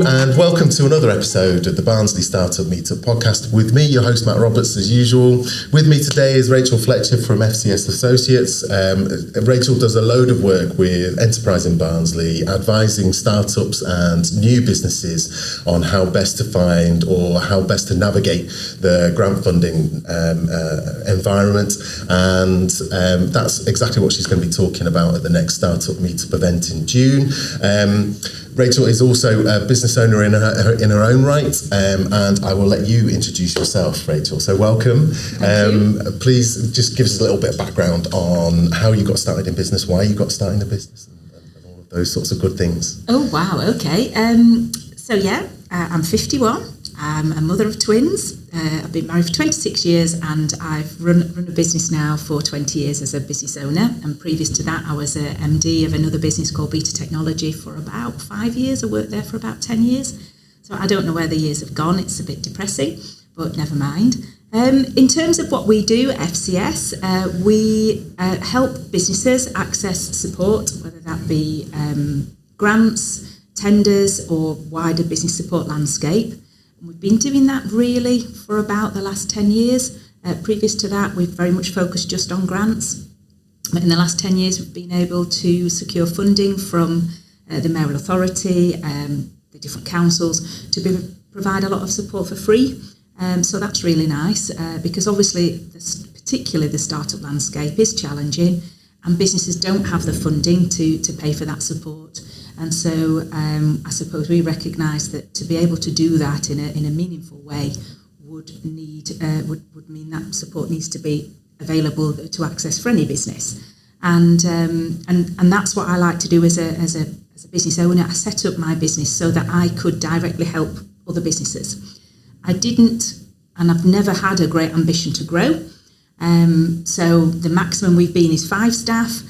and welcome to another episode of the Barnsley Startup Meetup podcast with me, your host Matt Roberts, as usual. With me today is Rachel Fletcher from FCS Associates. Rachel does a load of work with Enterprising Barnsley, advising startups and new businesses on how best to find or how best to navigate the grant funding environment, and that's exactly what she's going to be talking about at the next Startup Meetup event in June. Rachel is also a business owner in her own right, and I will let you introduce yourself, Rachel. So welcome. Please just give us a little bit of background on how you got started in business, why you got started in the business, and all of those sorts of good things. Oh, wow. Okay. I'm 51. I'm a mother of twins. I've been married for 26 years and I've run a business now for 20 years as a business owner. And previous to that, I was a MD of another business called Beta Technology for about 5 years. I worked there for about 10 years. So I don't know where the years have gone. It's a bit depressing, but never mind. In terms of what we do at FCS, we help businesses access support, whether that be grants, tenders, or wider business support landscape. We've been doing that really for about the last 10 years. Previous to that, we've very much focused just on grants. But in the last 10 years, we've been able to secure funding from the mayoral authority, the different councils, to provide a lot of support for free. So that's really nice because obviously, particularly the startup landscape is challenging and businesses don't have the funding to pay for that support. And so I suppose we recognise that to be able to do that in a meaningful way would mean that support needs to be available to access for any business. And that's what I like to do as a business owner. I set up my business so that I could directly help other businesses. I didn't, and I've never had a great ambition to grow. So the maximum we've been is 5 staff.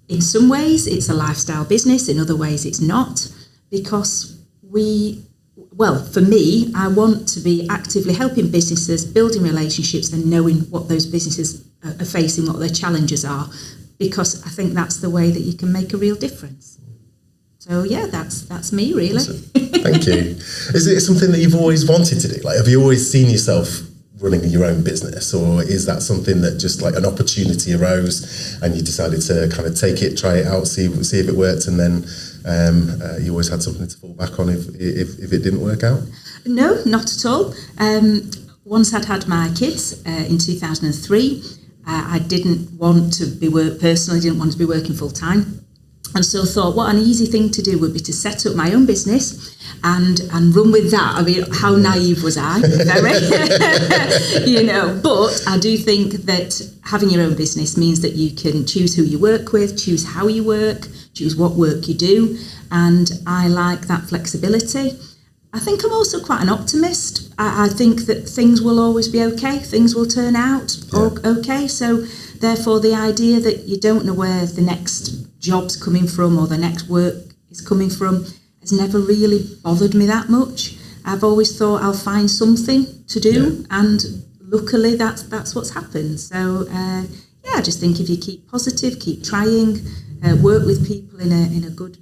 In some ways, it's a lifestyle business. In other ways, it's not, because for me, I want to be actively helping businesses, building relationships and knowing what those businesses are facing, what their challenges are, because I think that's the way that you can make a real difference. So, yeah, that's me, really. Thank you. Is it something that you've always wanted to do? Like, have you always seen yourself running your own business, or is that something that just like an opportunity arose and you decided to kind of take it, try it out, see if it worked, and then you always had something to fall back on if it didn't work out? No, not at all. Once I'd had my kids in 2003, I didn't want to be working full time. And so thought what an easy thing to do would be to set up my own business and run with that. I mean, how naive was I? Very, But I do think that having your own business means that you can choose who you work with, choose how you work, choose what work you do. And I like that flexibility. I think I'm also quite an optimist. I think that things will always be okay. Things will turn out okay. So therefore, the idea that you don't know where the next job's coming from or the next work is coming from has never really bothered me that much. I've always thought I'll find something to do, and luckily that's what's happened. So I just think if you keep positive, keep trying, work with people in a good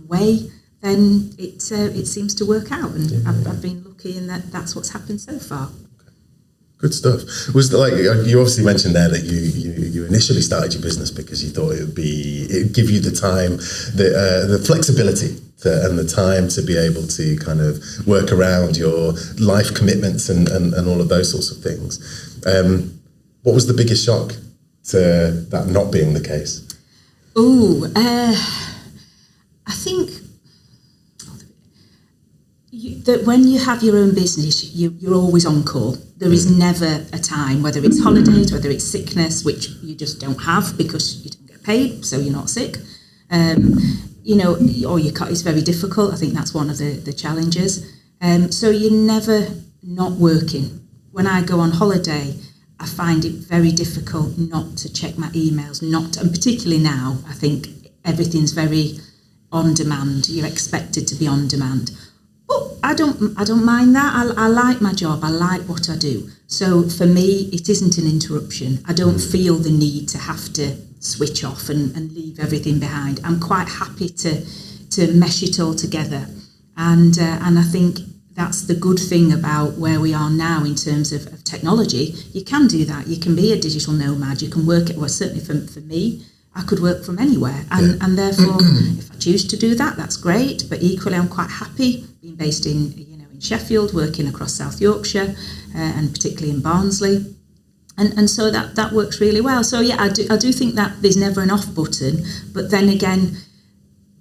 way, then it seems to work out, and I've been lucky in that's what's happened so far. Good stuff. Was you obviously mentioned there that you initially started your business because you thought it'd give you the time, the flexibility and the time to be able to kind of work around your life commitments and all of those sorts of things. What was the biggest shock to that not being the case? I think that when you have your own business, you're always on call. There is never a time, whether it's holidays, whether it's sickness, which you just don't have because you don't get paid, so you're not sick. Or it's very difficult. I think that's one of the challenges. So you're never not working. When I go on holiday, I find it very difficult not to check my emails, and particularly now, I think everything's very on demand. You're expected to be on demand. But I don't mind that. I like my job. I like what I do. So for me, it isn't an interruption. I don't feel the need to have to switch off and leave everything behind. I'm quite happy to mesh it all together. And I think that's the good thing about where we are now in terms of technology. You can do that. You can be a digital nomad. You can work, well, certainly for me, I could work from anywhere. And therefore, if I choose to do that, that's great. But equally, I'm quite happy being based in Sheffield, working across South Yorkshire, and particularly in Barnsley. And so that works really well. So, yeah, I do think that there's never an off button. But then again,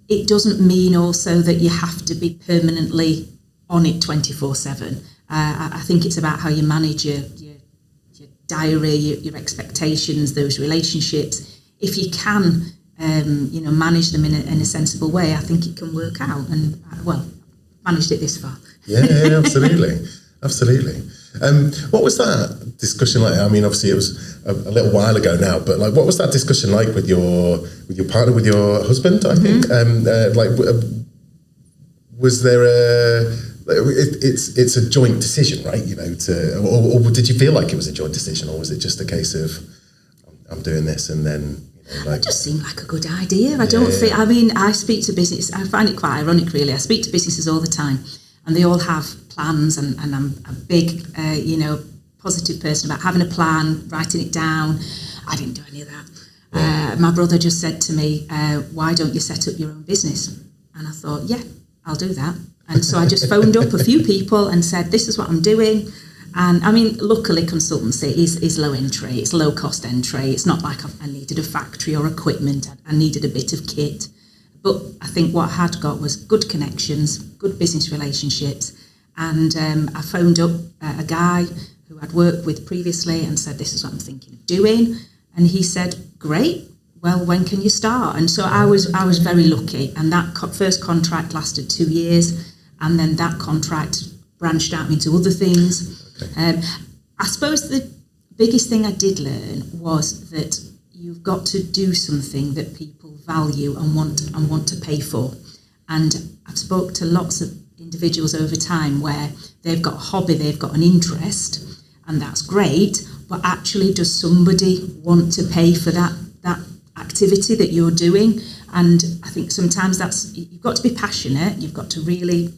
it doesn't mean also that you have to be permanently on it 24/7. I think it's about how you manage your diary, your expectations, those relationships. If you can, manage them in a sensible way, I think it can work out. And managed it this far. Yeah, absolutely. What was that discussion like? I mean, obviously it was a little while ago now, but like, what was that discussion like with your partner, with your husband? I think, was there it's a joint decision, right? Or did you feel like it was a joint decision, or was it just a case of I'm doing this and then? It just seemed like a good idea. I don't think. I mean, I speak to business. I find it quite ironic, really. I speak to businesses all the time, and they all have plans. And I'm a big, positive person about having a plan, writing it down. I didn't do any of that. My brother just said to me, "Why don't you set up your own business?" And I thought, "Yeah, I'll do that." And so I just phoned up a few people and said, "This is what I'm doing." And I mean, luckily consultancy is low entry, it's low cost entry. It's not like I needed a factory or equipment, I needed a bit of kit. But I think what I had got was good connections, good business relationships. And I phoned up a guy who I'd worked with previously and said, "This is what I'm thinking of doing." And he said, "Great, well, when can you start?" And so I was very lucky. And that first contract lasted 2 years. And then that contract branched out into other things. I suppose the biggest thing I did learn was that you've got to do something that people value and want to pay for. And I've spoke to lots of individuals over time where they've got a hobby, they've got an interest, and that's great, but actually does somebody want to pay for that activity that you're doing? And I think sometimes you've got to be passionate, you've got to really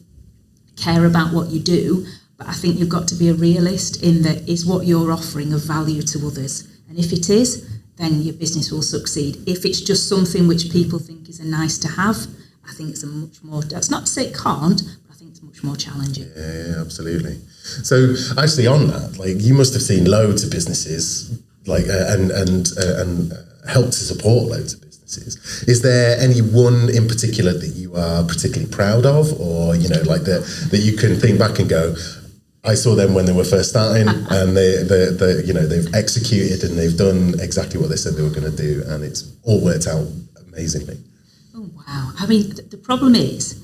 care about what you do. But I think you've got to be a realist in that is what you're offering of value to others. And if it is, then your business will succeed. If it's just something which people think is a nice to have, I think it's a much more, that's not to say it can't, but I think it's much more challenging. Yeah, absolutely. So actually on that, like you must have seen loads of businesses like and helped to support loads of businesses. Is there any one in particular that you are particularly proud of, or that you can think back and go, I saw them when they were first starting, and they've executed and they've done exactly what they said they were going to do, and it's all worked out amazingly. Oh wow! I mean, the problem is,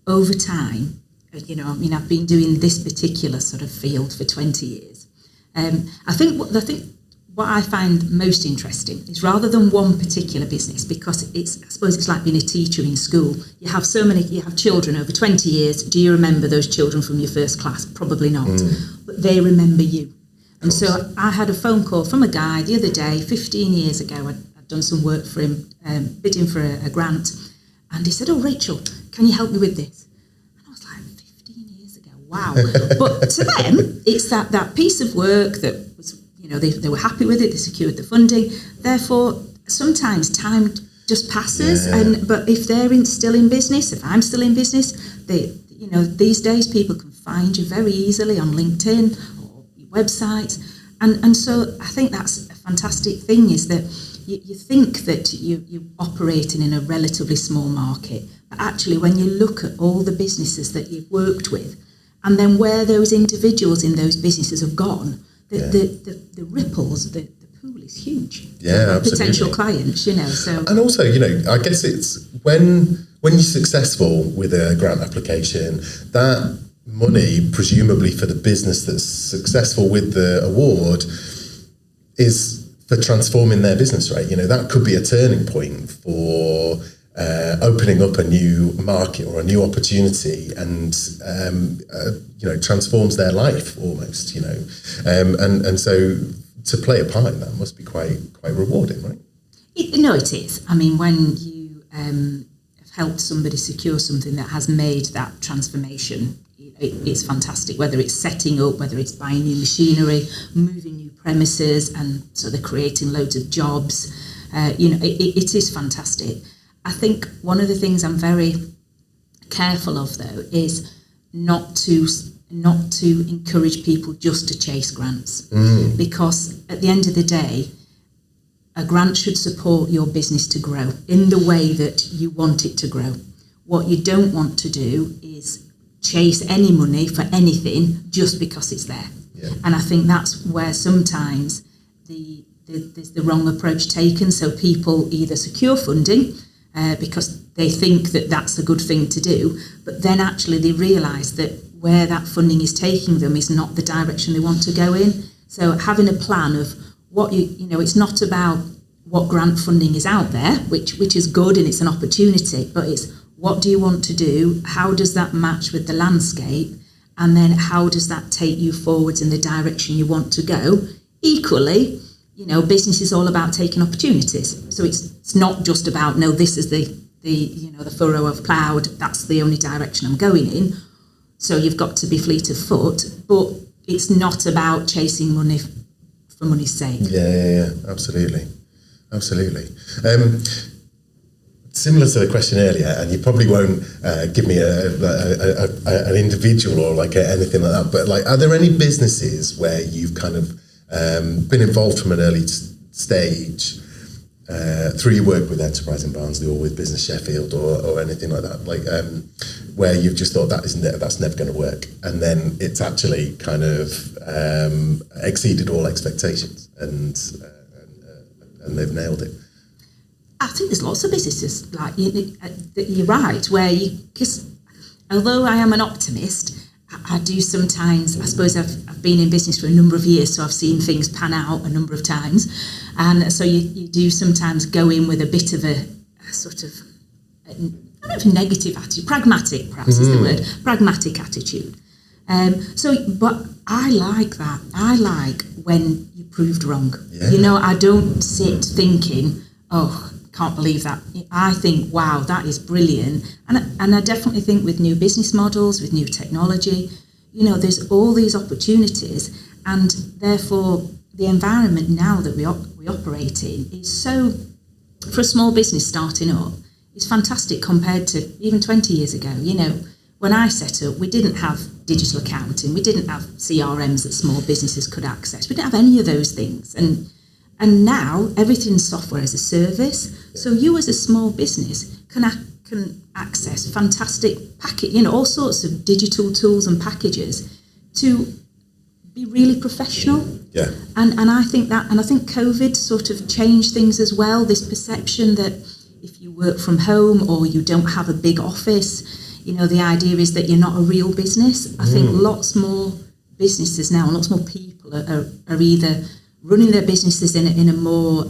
over time, I've been doing this particular sort of field for 20 years. I think what I find most interesting is rather than one particular business, because I suppose it's like being a teacher in school. You have children over 20 years. Do you remember those children from your first class? Probably not, but they remember you. And so I had a phone call from a guy the other day, 15 years ago. I'd done some work for him, bidding for a grant. And he said, "Oh, Rachel, can you help me with this?" And I was like, 15 years ago, wow. But to them, it's that piece of work that was, they were happy with it, they secured the funding. Therefore, sometimes time just passes. But if they're still in business, if I'm still in business, these days people can find you very easily on LinkedIn or your website. And so I think that's a fantastic thing, is that you think that you're operating in a relatively small market. But actually, when you look at all the businesses that you've worked with, and then where those individuals in those businesses have gone, the ripples, the pool is huge. Yeah, absolutely. Potential clients, So, and also, I guess it's when you're successful with a grant application, that money, presumably for the business that's successful with the award, is for transforming their business, right? That could be a turning point for opening up a new market or a new opportunity, and transforms their life almost. And so to play a part in that must be quite rewarding, right? It is. I mean, when you have helped somebody secure something that has made that transformation, it's fantastic, whether it's setting up, whether it's buying new machinery, moving new premises, and so they're creating loads of jobs. It is fantastic. I think one of the things I'm very careful of, though, is not to encourage people just to chase grants, because at the end of the day, a grant should support your business to grow in the way that you want it to grow. What you don't want to do is chase any money for anything just because it's there. Yeah. And I think that's where sometimes there's the wrong approach taken. So people either secure funding because they think that that's a good thing to do, but then actually they realise that where that funding is taking them is not the direction they want to go in. So having a plan of what it's not about what grant funding is out there, which is good and it's an opportunity, but it's what do you want to do? How does that match with the landscape? And then how does that take you forwards in the direction you want to go? Equally, business is all about taking opportunities. So it's not just about, no, this is the furrow I've ploughed, that's the only direction I'm going in. So you've got to be fleet of foot, but it's not about chasing money for money's sake. Yeah, absolutely. Similar to the question earlier, and you probably won't give me an individual or anything like that, but are there any businesses where you've kind of been involved from an early stage through your work with Enterprising Barnsley or with Business Sheffield or anything like that, where you've just thought that's never going to work, and then it's actually kind of exceeded all expectations and they've nailed it? I think there's lots of businesses you're right, because although I am an optimist, I do sometimes, I suppose I've been in business for a number of years, so I've seen things pan out a number of times, and so you do sometimes go in with a bit of a sort of, I don't know if negative attitude, pragmatic perhaps is the word, pragmatic attitude. But I like that. I like when you proved wrong. Yeah. I don't sit thinking, oh, can't believe that. I think, wow, that is brilliant. And I definitely think with new business models, with new technology, there's all these opportunities, and therefore the environment now that we operate in is so, for a small business starting up, is fantastic compared to even 20 years ago. When I set up, we didn't have digital accounting, we didn't have CRMs that small businesses could access, we didn't have any of those things. And now everything's software as a service. Yeah. So you as a small business can access fantastic all sorts of digital tools and packages to be really professional. Yeah. And I think COVID sort of changed things as well. This perception that if you work from home or you don't have a big office, the idea is that you're not a real business. I think lots more businesses now and lots more people are either running their businesses in a more,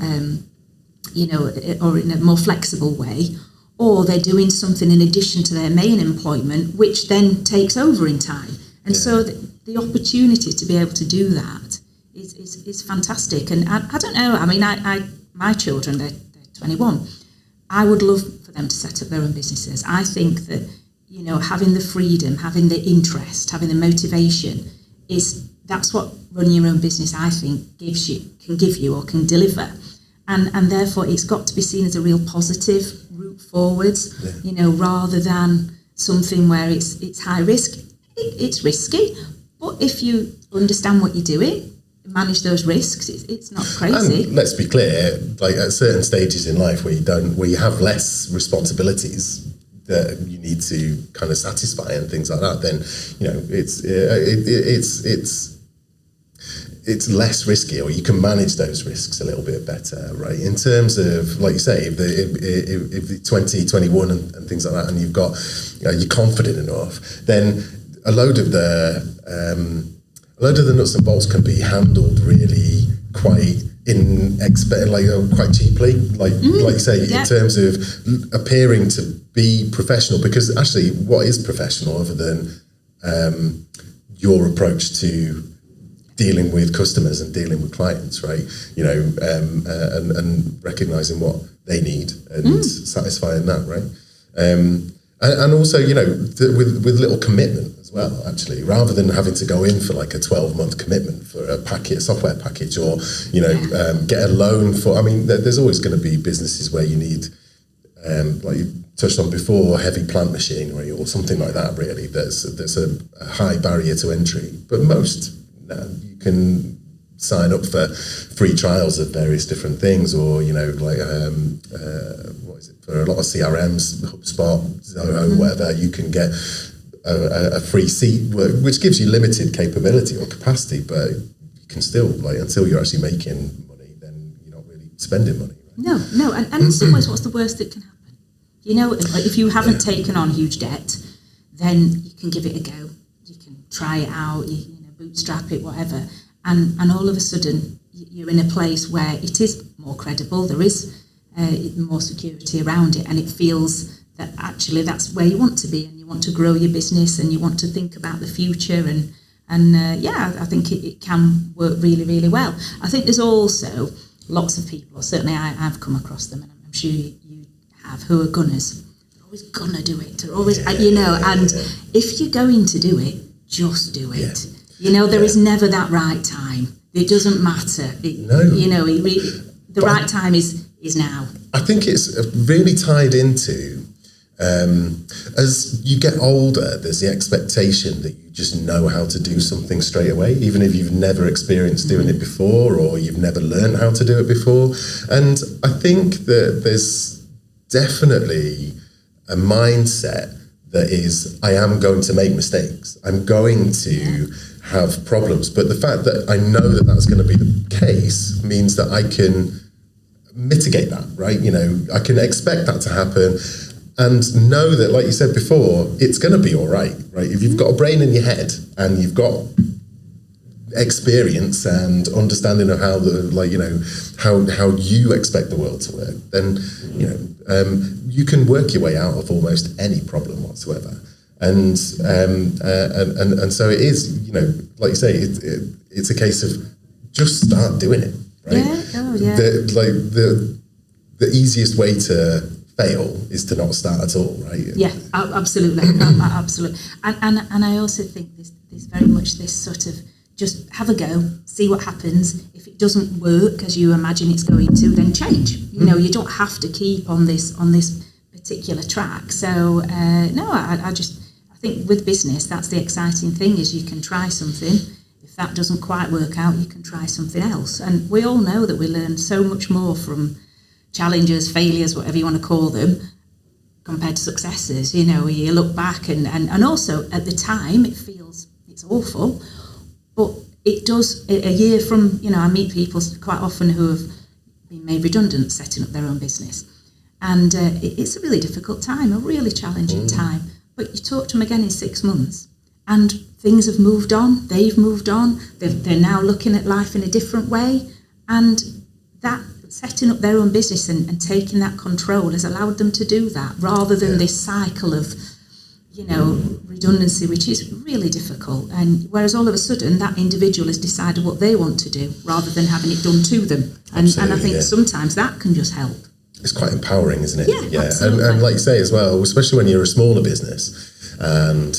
or in a more flexible way, or they're doing something in addition to their main employment, which then takes over in time. And so the opportunity to be able to do that is fantastic. And I don't know, I mean, my children, they're 21. I would love for them to set up their own businesses. I think that, having the freedom, having the interest, having the motivation that's what running your own business, I think, can give you or can deliver. And therefore it's got to be seen as a real positive route forwards, rather than something where it's high risk. It's risky, but if you understand what you're doing, manage those risks, it's not crazy. And let's be clear, at certain stages in life where you have less responsibilities that you need to kind of satisfy and things like that, then it's less risky, or you can manage those risks a little bit better, right? In terms of, like you say, if the 20, 21 and things like that, and you've got, you're confident enough, then a load of the nuts and bolts can be handled really quite quite cheaply, like you say, in terms of appearing to be professional, because actually what is professional other than your approach to dealing with customers and dealing with clients, right? And recognizing what they need and satisfying that, right? And also, with little commitment as well, actually, rather than having to go in for like a 12-month commitment for a software package, or, get a loan for, there's always going to be businesses where you need, like you touched on before, heavy plant machinery or something like that, really. There's a high barrier to entry. But most, you can sign up for free trials of various different things, or, for a lot of CRMs, HubSpot, Zoho, whatever, you can get a free seat, which gives you limited capability or capacity, but you can still, until you're actually making money, then you're not really spending money. Right? No, and in some ways, what's the worst that can happen? If you haven't taken on huge debt, then you can give it a go. You can try it out, bootstrap it, whatever, and all of a sudden, you're in a place where it is more credible, there is more security around it, and it feels that actually that's where you want to be, and you want to grow your business, and you want to think about the future, and I think it can work really, really well. I think there's also lots of people, or certainly I've come across them, and I'm sure you have, who are gunners. They're always gonna do it. They're always, if you're going to do it, just do it. There is never that right time. It doesn't matter. The right time is now. I think it's really tied into, as you get older, there's the expectation that you just know how to do something straight away, even if you've never experienced doing it before, or you've never learned how to do it before. And I think that there's definitely a mindset that is, I am going to make mistakes. I'm going to have problems. But the fact that I know that that's going to be the case means that I can mitigate that, right? I can expect that to happen and know that, like you said before, it's going to be all right? If you've got a brain in your head and you've got experience and understanding of how how you expect the world to work, then you can work your way out of almost any problem whatsoever. And so it is, like you say, it's a case of just start doing it, right? The easiest way to fail is to not start at all, right? Yeah, absolutely, absolutely. And I also think there's very much this sort of just have a go, see what happens. If it doesn't work as you imagine it's going to, then change. You don't have to keep on this particular track. So I think with business, that's the exciting thing, is you can try something. If that doesn't quite work out, you can try something else. And we all know that we learn so much more from challenges, failures, whatever you want to call them, compared to successes. You look back and also at the time it feels it's awful, but it does. A year from, I meet people quite often who have been made redundant setting up their own business, and it's a really difficult time, a really challenging time. But you talk to them again in 6 months, and things have moved on. They've moved on. They're now looking at life in a different way, and that setting up their own business and taking that control has allowed them to do that, rather than this cycle of, redundancy, which is really difficult. And whereas all of a sudden that individual has decided what they want to do, rather than having it done to them. And I think sometimes that can just help. It's quite empowering, isn't it? Yeah. Absolutely. And like you say as well, especially when you're a smaller business, and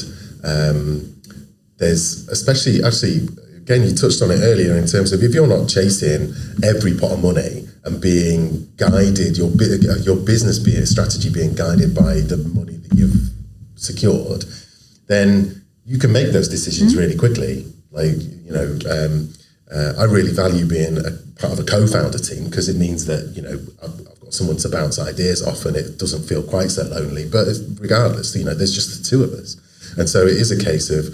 there's especially, actually, again, you touched on it earlier in terms of if you're not chasing every pot of money and being guided, your business strategy being guided by the money that you've secured, then you can make those decisions really quickly. I really value being a part of a co-founder team, because it means that, I've got someone to bounce ideas off, and it doesn't feel quite so lonely. But regardless, there's just the two of us. And so it is a case of,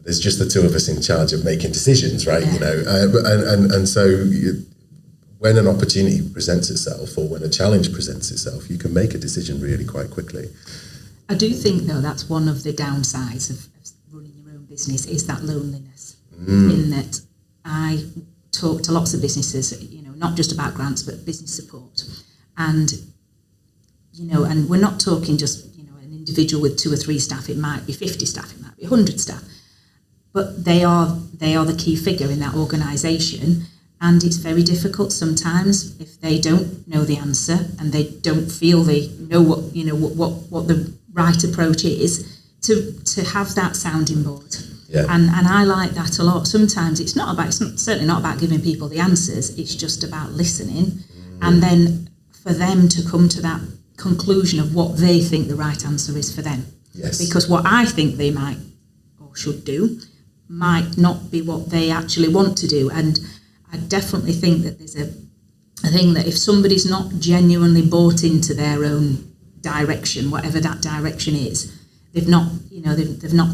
there's just the two of us in charge of making decisions, right? And so when an opportunity presents itself, or when a challenge presents itself, you can make a decision really quite quickly. I do think, though, that's one of the downsides of running your own business, is that loneliness. In that I talk to lots of businesses, not just about grants, but business support. And, and we're not talking just, an individual with 2 or 3 staff. It might be 50 staff, it might be 100 staff. But they are the key figure in that organisation. And it's very difficult sometimes if they don't know the answer and they don't feel they know what the right approach is, to have that sounding board. Yeah. And I like that a lot. Sometimes it's certainly not about giving people the answers. It's just about listening, and then for them to come to that conclusion of what they think the right answer is for them. Yes. Because what I think they might or should do might not be what they actually want to do. And I definitely think that there's a thing that if somebody's not genuinely bought into their own direction, whatever that direction is, they've not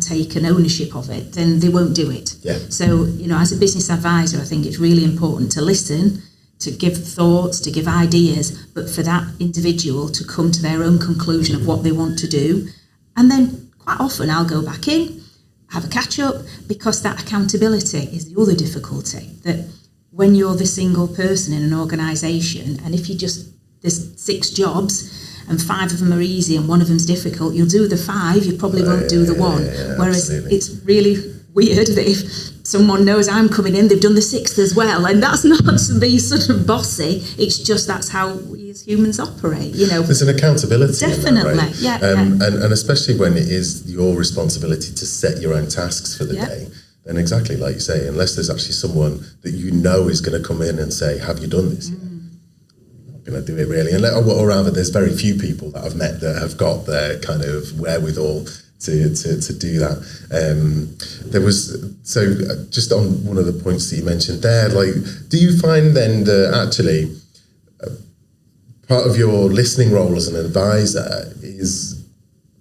taken ownership of it, then they won't do it. Yeah. So, as a business advisor, I think it's really important to listen, to give thoughts, to give ideas, but for that individual to come to their own conclusion of what they want to do. And then quite often I'll go back in, have a catch up, because that accountability is the other difficulty, that when you're the single person in an organisation, and if there's 6 jobs and 5 of them are easy and 1 of them's difficult, you'll do the 5, you probably won't do the 1. Whereas absolutely. It's really weird that if someone knows I'm coming in, they've done the 6th as well, and that's not to be sort of bossy, it's just that's how we as humans operate, There's an accountability Definitely, in that, right? yeah. And especially when it is your responsibility to set your own tasks for the day, then exactly like you say, unless there's actually someone that is going to come in and say, have you done this yet? Going to do it really, or rather there's very few people that I've met that have got their kind of wherewithal to do that. There was, so just on one of the points that you mentioned there, like, do you find then that actually part of your listening role as an advisor is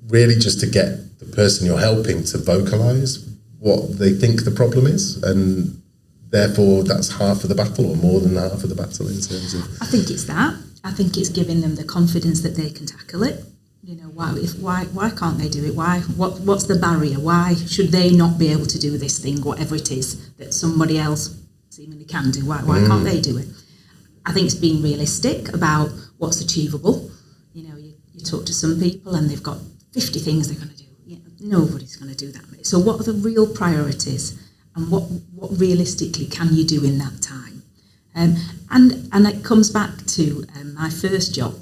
really just to get the person you're helping to vocalise what they think the problem is, and therefore that's half of the battle, or more than half of the battle in terms of... I think it's that. I think it's giving them the confidence that they can tackle it. Why can't they do it? What's the barrier? Why should they not be able to do this thing, whatever it is that somebody else seemingly can do? Why can't they do it? I think it's being realistic about what's achievable. You talk to some people and they've got 50 things they're going to do. Nobody's going to do that many. So what are the real priorities? And what realistically can you do in that time? And it comes back to my first job.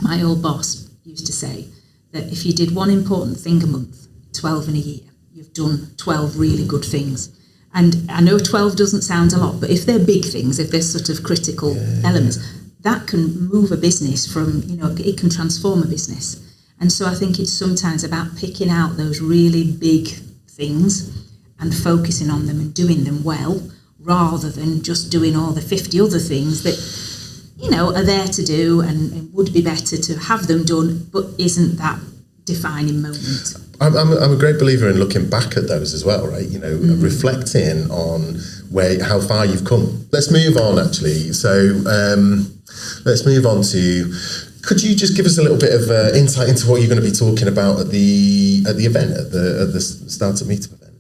My old boss used to say that if you did one important thing a month, 12 in a year, you've done 12 really good things. And I know 12 doesn't sound a lot, but if they're big things, if they're sort of critical elements, that can move a business from, it can transform a business. And so I think it's sometimes about picking out those really big things and focusing on them and doing them well, rather than just doing all the 50 other things that, are there to do and would be better to have them done, but isn't that defining moment. I'm a great believer in looking back at those as well, right? Reflecting on how far you've come. Let's move on, actually. So let's move on to... Could you just give us a little bit of insight into what you're going to be talking about at the event, at the Startup Meetup event?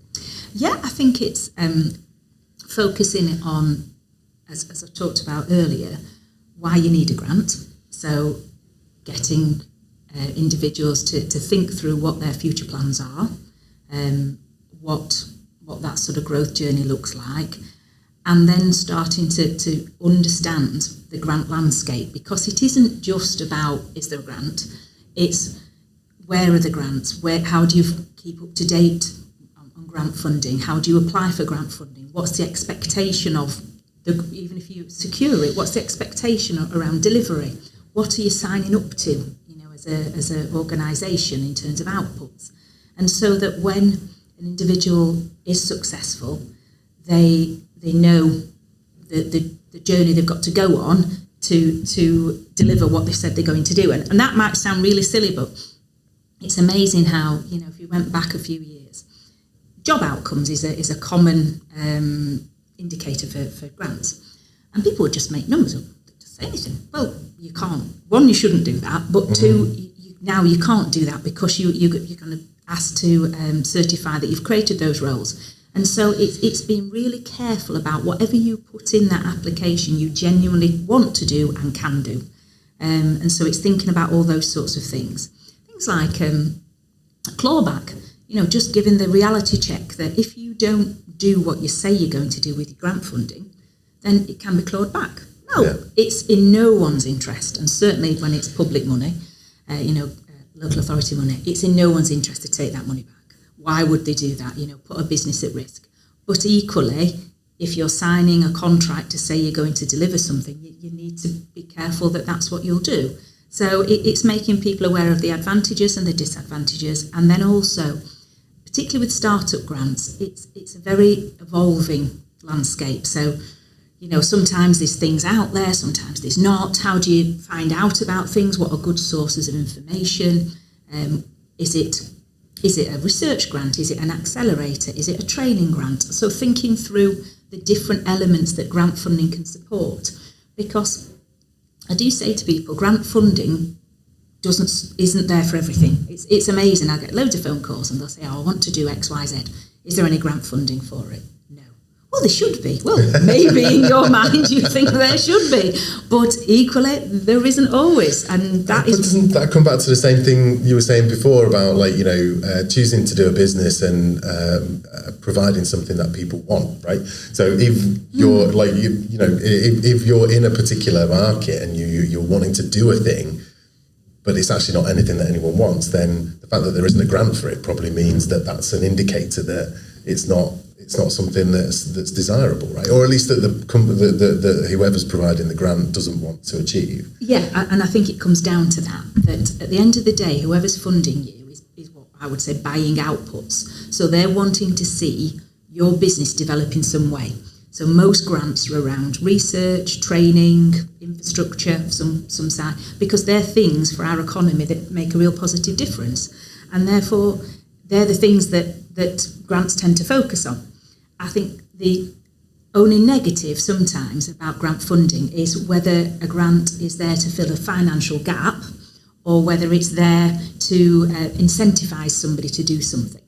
Yeah, I think it's focusing on, as I talked about earlier, why you need a grant. So getting individuals to think through what their future plans are, what that sort of growth journey looks like, and then starting to understand the grant landscape, because it isn't just about, is there a grant? It's where are the grants? How do you keep up to date on grant funding? How do you apply for grant funding? What's the expectation of, even if you secure it, what's the expectation around delivery? What are you signing up to, as an organisation in terms of outputs? And so that when an individual is successful, they know the journey they've got to go on to deliver what they said they're going to do. And that might sound really silly, but it's amazing how, if you went back a few years, job outcomes is a common indicator for grants. And people would just make numbers up, just say anything. Well, you can't. One, you shouldn't do that. But two, now you can't do that because you're going to ask to certify that you've created those roles. And so it's being really careful about whatever you put in that application you genuinely want to do and can do. And so it's thinking about all those sorts of things. Things like clawback, just giving the reality check that if you don't do what you say you're going to do with your grant funding, then it can be clawed back. No, it's in no one's interest, and certainly when it's public money, local authority money, it's in no one's interest to take that money back. Why would they do that? Put a business at risk. But equally, if you're signing a contract to say you're going to deliver something, you need to be careful that that's what you'll do. So it's making people aware of the advantages and the disadvantages, and then also, particularly with startup grants, it's a very evolving landscape. So, sometimes there's things out there, sometimes there's not. How do you find out about things? What are good sources of information? Is it a research grant? Is it an accelerator? Is it a training grant? So thinking through the different elements that grant funding can support, because I do say to people, grant funding isn't there for everything. It's amazing. I get loads of phone calls and they'll say, I want to do X, Y, Z. Is there any grant funding for it? No. Well, there should be. Well, maybe in your mind you think there should be, but equally there isn't always, and that is. Doesn't that come back to the same thing you were saying before about choosing to do a business and providing something that people want, right? So if you're if you're in a particular market and you're wanting to do a thing, but it's actually not anything that anyone wants, then the fact that there isn't a grant for it probably means that that's an indicator that it's not something that's desirable, right? Or at least that the whoever's providing the grant doesn't want to achieve. Yeah, and I think it comes down to that at the end of the day, whoever's funding you is what I would say buying outputs. So they're wanting to see your business develop in some way. So most grants are around research, training, infrastructure, some side, because they're things for our economy that make a real positive difference. And therefore, they're the things that grants tend to focus on. I think the only negative sometimes about grant funding is whether a grant is there to fill a financial gap or whether it's there to incentivise somebody to do something.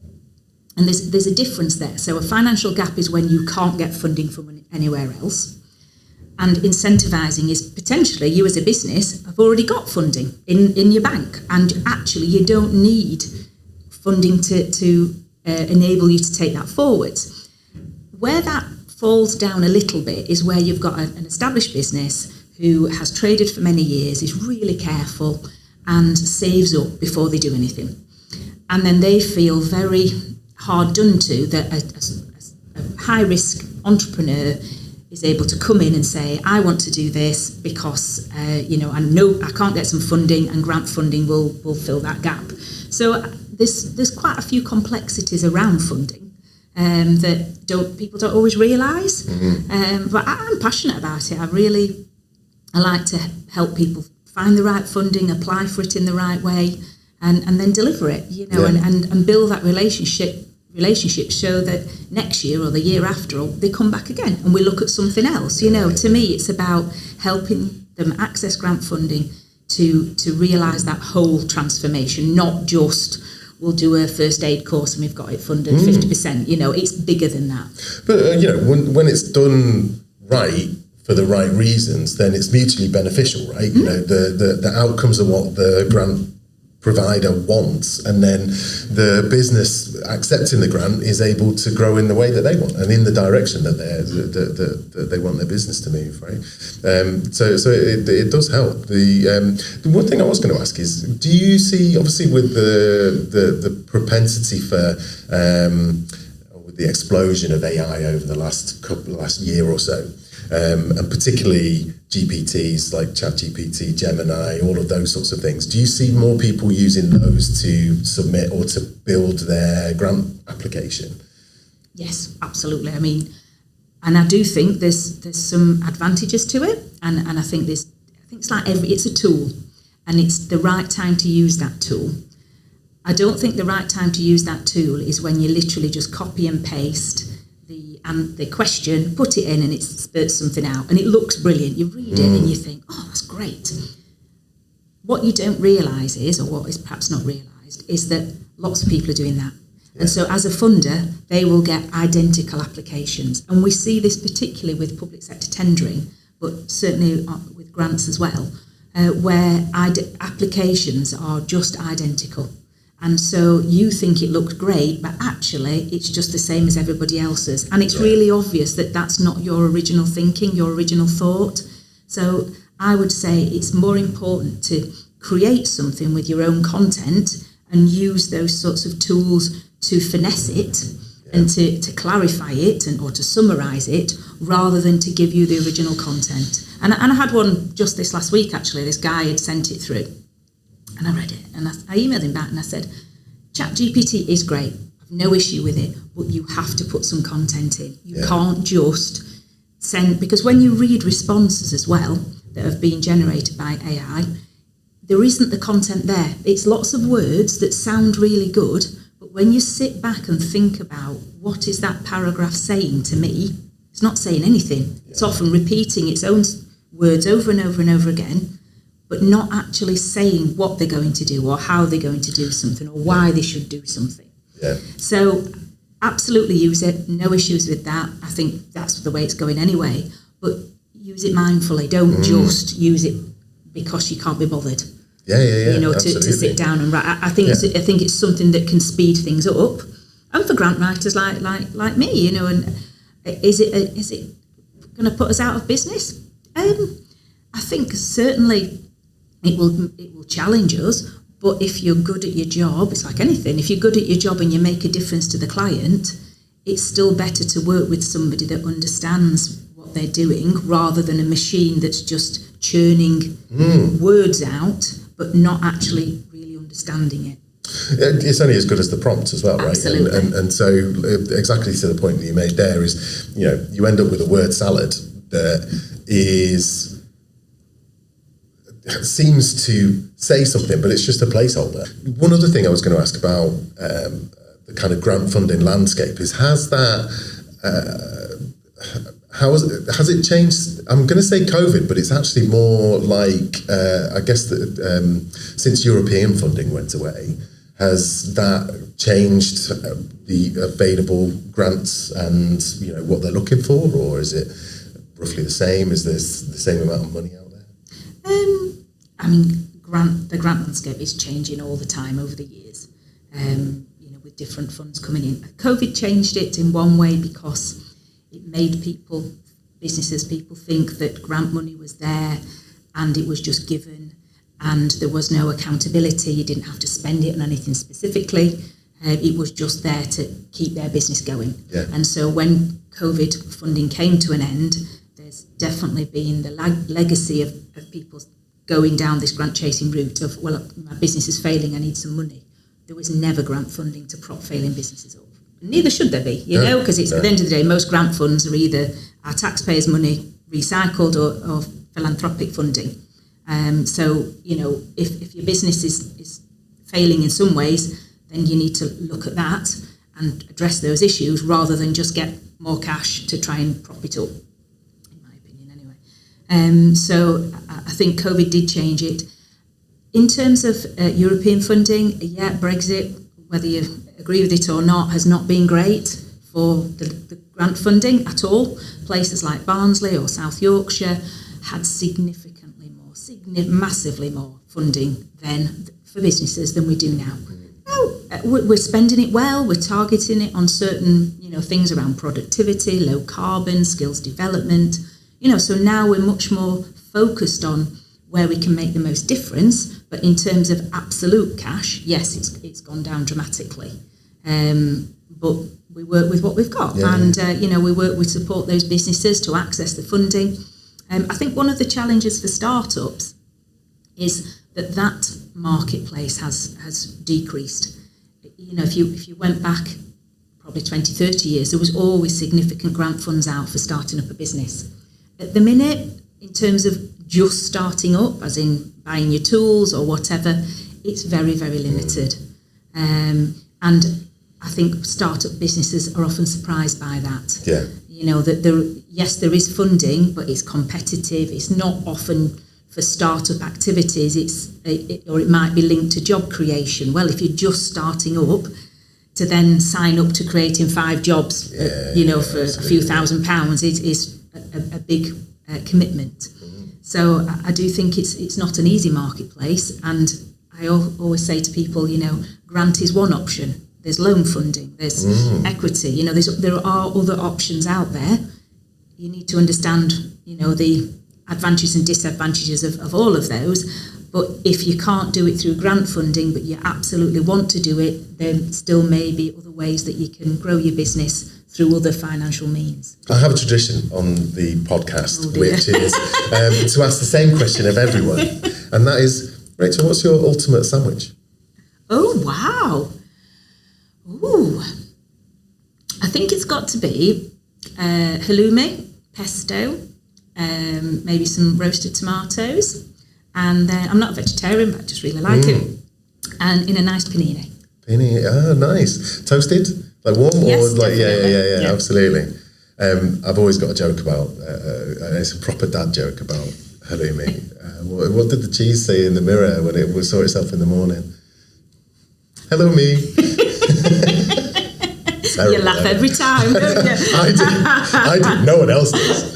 And there's a difference there. So a financial gap is when you can't get funding from anywhere else. And incentivising is potentially you as a business have already got funding in your bank. And actually you don't need funding to enable you to take that forwards. Where that falls down a little bit is where you've got an established business who has traded for many years, is really careful and saves up before they do anything. And then they feel very hard done to that a high-risk entrepreneur is able to come in and say, I want to do this because, I know I can't get some funding and grant funding will fill that gap. So there's quite a few complexities around funding that people don't always realise. Mm-hmm. But I'm passionate about it. I like to help people find the right funding, apply for it in the right way, and then deliver it, and build that relationship so that next year or the year after they come back again and we look at something else. To me it's about helping them access grant funding to realise that whole transformation, not just we'll do a first aid course and we've got it funded 50%. It's bigger than that. But when it's done right for the right reasons, then it's mutually beneficial, right? The outcomes are what the grant provider wants, and then the business accepting the grant is able to grow in the way that they want and in the direction that they want their business to move, right? So it does help. The one thing I was going to ask is, do you see, obviously with the propensity for with the explosion of AI over the last year or so, and particularly GPTs like ChatGPT, Gemini, all of those sorts of things. Do you see more people using those to submit or to build their grant application? Yes, absolutely. And I do think there's some advantages to it, and I think it's like it's a tool, and it's the right time to use that tool. I don't think the right time to use that tool is when you literally just copy and paste the question, put it in, and it spurts something out, and it looks brilliant. You read it and you think, oh, that's great. What you don't realise is, or what is perhaps not realised, is that lots of people are doing that. Yeah. And so as a funder, they will get identical applications. And we see this particularly with public sector tendering, but certainly with grants as well, where applications are just identical. And so you think it looked great, but actually it's just the same as everybody else's. And it's really obvious that that's not your original thinking, your original thought. So I would say it's more important to create something with your own content and use those sorts of tools to finesse it and to clarify it or to summarise it, rather than to give you the original content. And I had one just this last week, actually. This guy had sent it through. And I read it, and I emailed him back and I said, ChatGPT is great, I've no issue with it, but you have to put some content in. You can't just send, because when you read responses as well that have been generated by AI, there isn't the content there. It's lots of words that sound really good, but when you sit back and think about what is that paragraph saying to me, it's not saying anything. It's often repeating its own words over and over and over again, but not actually saying what they're going to do or how they're going to do something or why they should do something. Yeah. So absolutely use it, no issues with that. I think that's the way it's going anyway, but use it mindfully. Don't just use it because you can't be bothered. You know, to sit down and write. I think it's something that can speed things up, and for grant writers like me, you know. And is it going to put us out of business? I think certainly it will challenge us. But if you're good at your job, it's like anything. If you're good at your job and you make a difference to the client, it's still better to work with somebody that understands what they're doing, rather than a machine that's just churning words out, but not actually really understanding it. It's only as good as the prompt as well, right? Absolutely. And so exactly to the point that you made there is, you know, you end up with a word salad that seems to say something, but it's just a placeholder. One other thing I was going to ask about the kind of grant funding landscape is, has it changed? I'm going to say COVID, but it's actually more like, I guess that since European funding went away, has that changed the available grants and, you know, what they're looking for, or is it roughly the same? Is there the same amount of money out there? I mean, the grant landscape is changing all the time over the years, you know, with different funds coming in. COVID changed it in one way because it made people think that grant money was there and it was just given and there was no accountability. You didn't have to spend it on anything specifically. It was just there to keep their business going. Yeah. And so when COVID funding came to an end, there's definitely been the legacy of people going down this grant chasing route of, well, my business is failing, I need some money. There was never grant funding to prop failing businesses up. Neither should there be, you know, because at the end of the day, most grant funds are either our taxpayers' money recycled or philanthropic funding. So, you know, if your business is failing in some ways, then you need to look at that and address those issues rather than just get more cash to try and prop it up, in my opinion anyway. So I think COVID did change it. In terms of European funding, Brexit, whether you agree with it or not, has not been great for the grant funding at all. Places like Barnsley or South Yorkshire had massively more funding then for businesses than we do now. Now we're spending it well. We're targeting it on certain, you know, things around productivity, low carbon, skills development. You know, so now we're much more focused on where we can make the most difference. But in terms of absolute cash, yes, it's gone down dramatically. But we work with what we've got, and you know, we support those businesses to access the funding. I think one of the challenges for startups is that marketplace has decreased. You know, if you went back probably 20, 30 years, there was always significant grant funds out for starting up a business. At the minute, in terms of just starting up, as in buying your tools or whatever, it's very, very limited. And I think startup businesses are often surprised by that. Yeah. You know, that there is funding, but it's competitive. It's not often for startup activities. Or it might be linked to job creation. Well, if you're just starting up, to then sign up to creating 5 jobs, for a few £1,000 is a big commitment. So I do think it's not an easy marketplace, and always say to people, grant is one option. There's loan funding, there's equity, there are other options out there. You need to understand, the advantages and disadvantages of all of those. But if you can't do it through grant funding, but you absolutely want to do it, then still may be other ways that you can grow your business through other financial means. I have a tradition on the podcast, which is to ask the same question of everyone. And that is, Rachel, what's your ultimate sandwich? Oh, wow. Ooh. I think it's got to be halloumi, pesto, maybe some roasted tomatoes. And I'm not a vegetarian, but I just really like it. And in a nice panini. Panini, nice. Toasted? Like warm? Yes, or yeah, absolutely. I've always got a joke about, it's a proper dad joke about halloumi. What did the cheese say in the mirror when it saw itself in the morning? Hello, me. You laugh every time, don't you? I do. No one else does.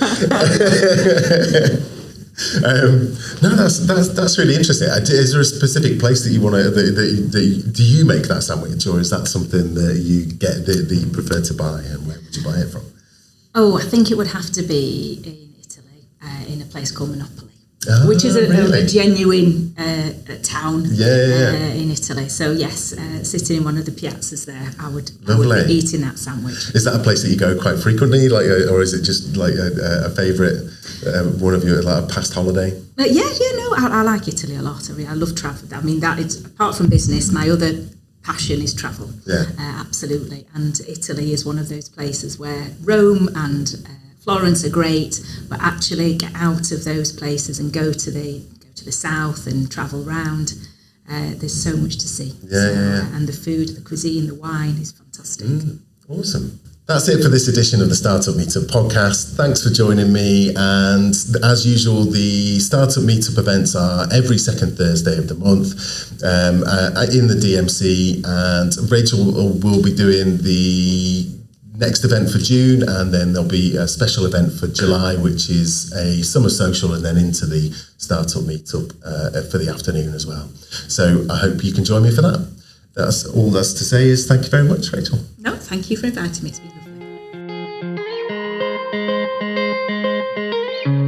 No, that's really interesting. Is there a specific place that you want to? Do you make that sandwich, or is that something that you get that you prefer to buy? And where would you buy it from? Oh, I think it would have to be in Italy, in a place called Monopoly, which is a genuine town in Italy. So yes, sitting in one of the piazzas there, I would be eating that sandwich. Is that a place that you go quite frequently, or is it just like a favourite? One of your like a past holiday? I like Italy a lot. I love travel. I mean, that is apart from business, my other passion is travel. Yeah, absolutely. And Italy is one of those places where Rome and Florence are great, but actually get out of those places and go to the south and travel around. There's so much to see. And the food, the cuisine, the wine is fantastic. Awesome. That's it for this edition of the Startup Meetup podcast. Thanks for joining me. And as usual, the Startup Meetup events are every second Thursday of the month in the DMC. And Rachel will be doing the next event for June, and then there'll be a special event for July, which is a summer social, and then into the Startup Meetup for the afternoon as well. So I hope you can join me for that. That's all that's to say is thank you very much, Rachel. No, thank you for inviting me. It's been lovely.